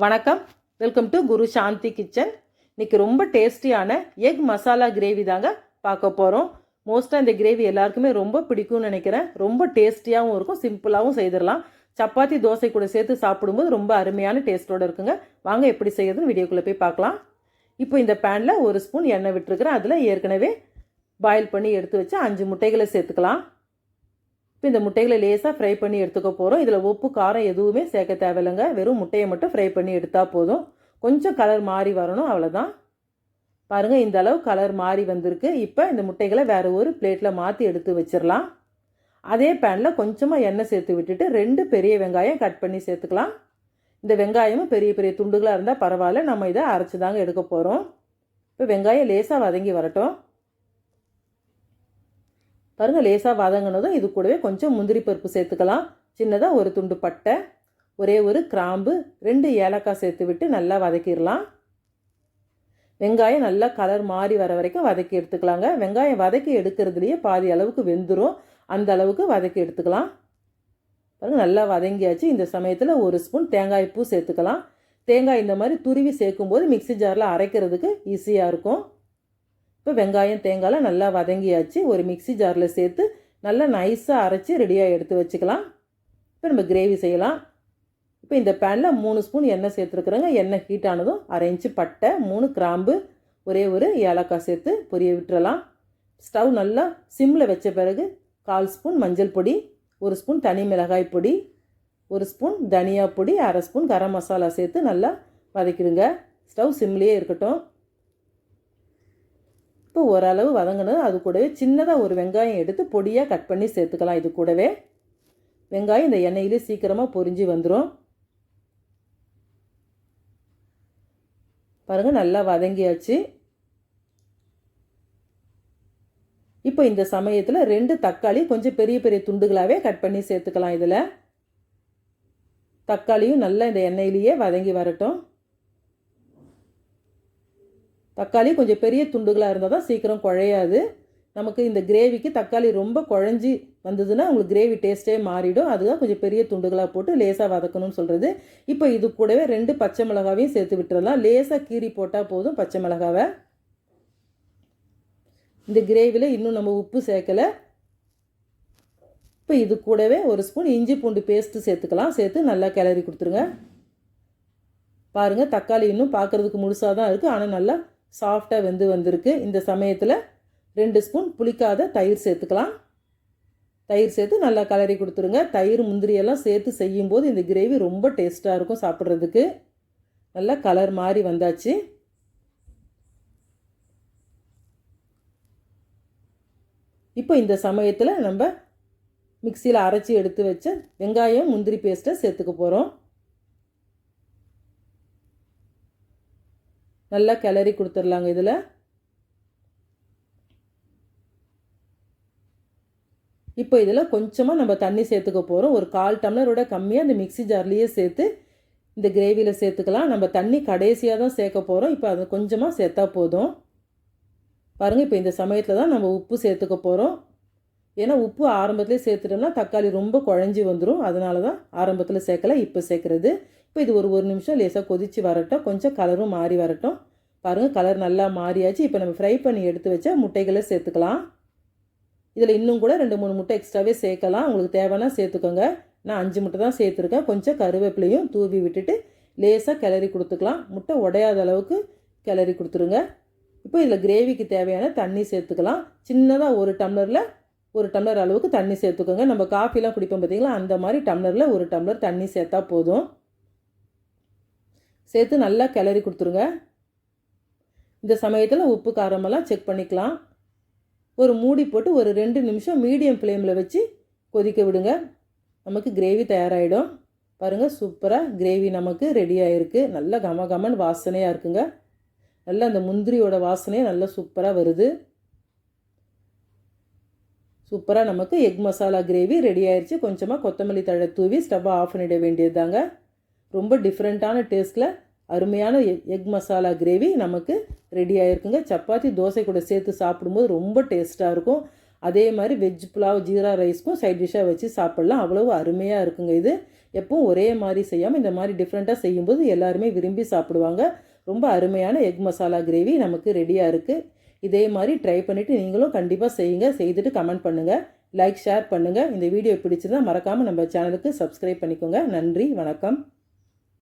வணக்கம், welcome to Guru Shanti kitchen. இன்றைக்கி ரொம்ப டேஸ்டியான எக் மசாலா கிரேவி தாங்க பார்க்க போகிறோம். மோஸ்ட்டாக இந்த கிரேவி எல்லாருக்குமே ரொம்ப பிடிக்கும்னு நினைக்கிறேன். ரொம்ப டேஸ்டியாகவும் இருக்கும், சிம்பிளாகவும் செய்திடலாம். சப்பாத்தி தோசை கூட சேர்த்து சாப்பிடும்போது ரொம்ப அருமையான டேஸ்ட்டோடு இருக்குங்க. வாங்க எப்படி செய்யறதுன்னு வீடியோக்குள்ளே போய் பார்க்கலாம். இப்போ இந்த பேனில் 1 ஸ்பூன் எண்ணெய் விட்டுருக்குறேன். அதில் ஏற்கனவே பாயில் பண்ணி எடுத்து வச்சு 5 முட்டைகளை சேர்த்துக்கலாம். இப்போ இந்த முட்டைகளை லேசாக ஃப்ரை பண்ணி எடுத்துக்க போகிறோம். இதில் உப்பு காரம் எதுவுமே சேர்க்க தேவையில்லைங்க. வெறும் முட்டையை மட்டும் ஃப்ரை பண்ணி எடுத்தால் போதும். கொஞ்சம் கலர் மாறி வரணும், அவ்வளோதான். பாருங்கள், இந்த அளவு கலர் மாறி வந்திருக்கு. இப்போ இந்த முட்டைகளை வேறு ஒரு பிளேட்டில் மாற்றி எடுத்து வச்சிடலாம். அதே பேனில் கொஞ்சமாக எண்ணெய் சேர்த்து விட்டுட்டு 2 பெரிய வெங்காயம் கட் பண்ணி சேர்த்துக்கலாம். இந்த வெங்காயமும் பெரிய பெரிய துண்டுகளாக இருந்தால் பரவாயில்ல, நம்ம இதை அரைச்சி தாங்க எடுக்க போகிறோம். இப்போ வெங்காயம் லேசாக வதங்கி வரட்டும். பாருங்கள், லேசாக வதங்கினதும் இது கூடவே கொஞ்சம் முந்திரி பருப்பு சேர்த்துக்கலாம். சின்னதாக ஒரு துண்டு பட்டை, ஒரே ஒரு கிராம்பு, 2 ஏலக்காய் சேர்த்து விட்டு நல்லா வதக்கிடலாம். வெங்காயம் நல்லா கலர் மாறி வர வரைக்கும் வதக்கி எடுத்துக்கலாங்க. வெங்காயம் வதக்கி எடுக்கிறதுலையே பாதி அளவுக்கு வெந்துடும், அந்த அளவுக்கு வதக்கி எடுத்துக்கலாம். பாருங்கள், நல்லா வதங்கியாச்சு. இந்த சமயத்தில் 1 ஸ்பூன் தேங்காய் பூ சேர்த்துக்கலாம். தேங்காய் இந்த மாதிரி துருவி சேர்க்கும்போது மிக்சி ஜாரில் அரைக்கிறதுக்கு ஈஸியாக இருக்கும். இப்போ வெங்காயம் தேங்காயெலாம் நல்லா வதங்கியாச்சு. ஒரு மிக்சி ஜாரில் சேர்த்து நல்லா நைஸாக அரைச்சி ரெடியாக எடுத்து வச்சுக்கலாம். இப்போ நம்ம கிரேவி செய்யலாம். இப்போ இந்த பேனில் 3 ஸ்பூன் எண்ணெய் சேர்த்துருக்குறேங்க. எண்ணெய் ஹீட் ஆனதும் 1/2 இன்ச்சு பட்டை, 3 கிராம்பு, ஒரே ஒரு ஏலக்காய் சேர்த்து பொரிய விட்டுறலாம். ஸ்டவ் நல்லா சிம்மில் வச்ச பிறகு 1/4 ஸ்பூன் மஞ்சள் பொடி, 1 ஸ்பூன் தனி மிளகாய் பொடி, 1 ஸ்பூன் தனியா பொடி, 1/2 ஸ்பூன் கரம் மசாலா சேர்த்து நல்லா வதக்கிடுங்க. ஸ்டவ் சிம்லேயே இருக்கட்டும். இப்போ ஓரளவு வதங்கினது அது கூடவே சின்னதாக ஒரு வெங்காயம் எடுத்து பொடியாக கட் பண்ணி சேர்த்துக்கலாம். இது கூடவே வெங்காயம் இந்த எண்ணெயிலே சீக்கிரமாக பொரிஞ்சு வந்துடும். பாருங்கள், நல்லா வதங்கியாச்சு. இப்போ இந்த சமயத்தில் 2 தக்காளி கொஞ்சம் பெரிய பெரிய துண்டுகளாகவே கட் பண்ணி சேர்த்துக்கலாம். இதில் தக்காளியும் நல்லா இந்த எண்ணெயிலேயே வதங்கி வரட்டும். தக்காளி கொஞ்சம் பெரிய துண்டுகளாக இருந்தால் தான் சீக்கிரம் குழையாது. நமக்கு இந்த கிரேவிக்கு தக்காளி ரொம்ப குழஞ்சி வந்ததுன்னா உங்களுக்கு கிரேவி டேஸ்ட்டே மாறிடும். அதுதான் கொஞ்சம் பெரிய துண்டுகளாக போட்டு லேசாக வதக்கணும்னு சொல்கிறது. இப்போ இது கூடவே 2 பச்சை மிளகாவையும் சேர்த்து விட்டுறலாம். லேசாக கீரி போட்டால் போதும் பச்சை மிளகாவை. இந்த கிரேவியில் இன்னும் நம்ம உப்பு சேர்க்கலை. இப்போ இது கூடவே 1 ஸ்பூன் இஞ்சி பூண்டு பேஸ்ட்டு சேர்த்துக்கலாம். சேர்த்து நல்லா கிளறி கொடுத்துருங்க. பாருங்கள், தக்காளி இன்னும் பார்க்குறதுக்கு முழுசாக தான் இருக்குது, ஆனால் நல்லா சாஃப்டாக வெந்து வந்திருக்கு. இந்த சமயத்தில் 2 ஸ்பூன் புளிக்காத தயிர் சேர்த்துக்கலாம். தயிர் சேர்த்து நல்லா கலரி கொடுத்துருங்க. தயிர் முந்திரியெல்லாம் சேர்த்து செய்யும்போது இந்த கிரேவி ரொம்ப டேஸ்ட்டாக இருக்கும் சாப்பிட்றதுக்கு. நல்லா கலர் மாறி வந்தாச்சு. இப்போ இந்த சமயத்தில் நம்ம மிக்சியில் அரைச்சி எடுத்து வச்ச வெங்காயம் முந்திரி பேஸ்ட்டை சேர்த்துக்க போகிறோம். நல்லா கிளறி கொடுத்துடலாங்க. இதில் இப்போ இதில் கொஞ்சமாக நம்ம தண்ணி சேர்த்துக்க போகிறோம். ஒரு 1/4 டம்ளரோட கம்மியாக இந்த மிக்சி ஜார்லேயே சேர்த்து இந்த கிரேவியில் சேர்த்துக்கலாம். நம்ம தண்ணி கடைசியாக தான் சேர்க்க போகிறோம். இப்போ அது கொஞ்சமாக சேர்த்தா போதும். பாருங்கள், இப்போ இந்த சமயத்தில் தான் நம்ம உப்பு சேர்த்துக்க போகிறோம். ஏன்னா உப்பு ஆரம்பத்துலேயே சேர்த்துட்டோம்னா தக்காளி ரொம்ப குழஞ்சி வந்துடும். அதனால தான் ஆரம்பத்தில் சேர்க்கலை, இப்போ சேர்க்குறது. இப்போ இது ஒரு நிமிஷம் லேசாக கொதித்து வரட்டும். கொஞ்சம் கலரும் மாறி வரட்டும். பாருங்கள், கலர் நல்லா மாறியாச்சு. இப்போ நம்ம ஃப்ரை பண்ணி எடுத்து வச்ச முட்டைகளை சேர்த்துக்கலாம். இதில் இன்னும் கூட 2-3 முட்டை எக்ஸ்ட்ராவே சேர்க்கலாம். உங்களுக்கு தேவைன்னா சேர்த்துக்கோங்க. நான் 5 முட்டை தான் சேர்த்துருக்கேன். கொஞ்சம் கருவேப்பிலையும் தூவி விட்டுட்டு லேசாக கிளறி கொடுத்துக்கலாம். முட்டை உடையாத அளவுக்கு கிளறி கொடுத்துருங்க. இப்போ இதில் கிரேவிக்கு தேவையான தண்ணி சேர்த்துக்கலாம். சின்னதாக 1 டம்ளர் அளவுக்கு தண்ணி சேர்த்துக்கோங்க. நம்ம காஃபிலாம் குடிப்போம் பார்த்தீங்களா, அந்த மாதிரி டம்ளரில் 1 டம்ளர் தண்ணி சேர்த்தா போதும். சேர்த்து நல்லா கிளறி கொடுத்துருங்க. இந்த சமயத்தில் உப்பு காரமெல்லாம் செக் பண்ணிக்கலாம். ஒரு மூடி போட்டு ஒரு 2 நிமிஷம் மீடியம் ஃப்ளேமில் வச்சு கொதிக்க விடுங்க. நமக்கு கிரேவி தயாராகிடும். பாருங்கள், சூப்பராக கிரேவி நமக்கு ரெடி ஆகிருக்கு. நல்லா கமகமன்னு வாசனையாக இருக்குங்க. நல்லா அந்த முந்திரியோட வாசனையே நல்லா சூப்பராக வருது. சூப்பராக நமக்கு எக் மசாலா கிரேவி ரெடி ஆயிடுச்சு. கொஞ்சமாக கொத்தமல்லி தழை தூவி ஸ்டவ்வை ஆஃப் பண்ணிட வேண்டியது தாங்க. ரொம்ப டிஃப்ரெண்ட்டான டேஸ்ட்டில் அருமையான எக் மசாலா கிரேவி நமக்கு ரெடி ஆகிருக்குங்க. சப்பாத்தி தோசை கூட சேர்த்து சாப்பிடும்போது ரொம்ப டேஸ்ட்டாக இருக்கும். அதே மாதிரி வெஜ் புலாவ் ஜீரா ரைஸ்க்கும் சைட் டிஷ்ஷாக வச்சு சாப்பிட்லாம். அவ்வளோ அருமையாக இருக்குங்க இது. எப்பவும் ஒரே மாதிரி செய்யாமல் இந்த மாதிரி டிஃப்ரெண்ட்டாக செய்யும்போது எல்லாருமே விரும்பி சாப்பிடுவாங்க. ரொம்ப அருமையான எக் மசாலா கிரேவி நமக்கு ரெடியாக இருக்குது. இதே மாதிரி ட்ரை பண்ணிவிட்டு நீங்களும் கண்டிப்பாக செய்யுங்க. செய்துட்டு கமெண்ட் பண்ணுங்கள், லைக் ஷேர் பண்ணுங்கள். இந்த வீடியோ பிடிச்சிருந்தால் மறக்காமல் நம்ம சேனலுக்கு சப்ஸ்கிரைப் பண்ணிக்கோங்க. நன்றி, வணக்கம்.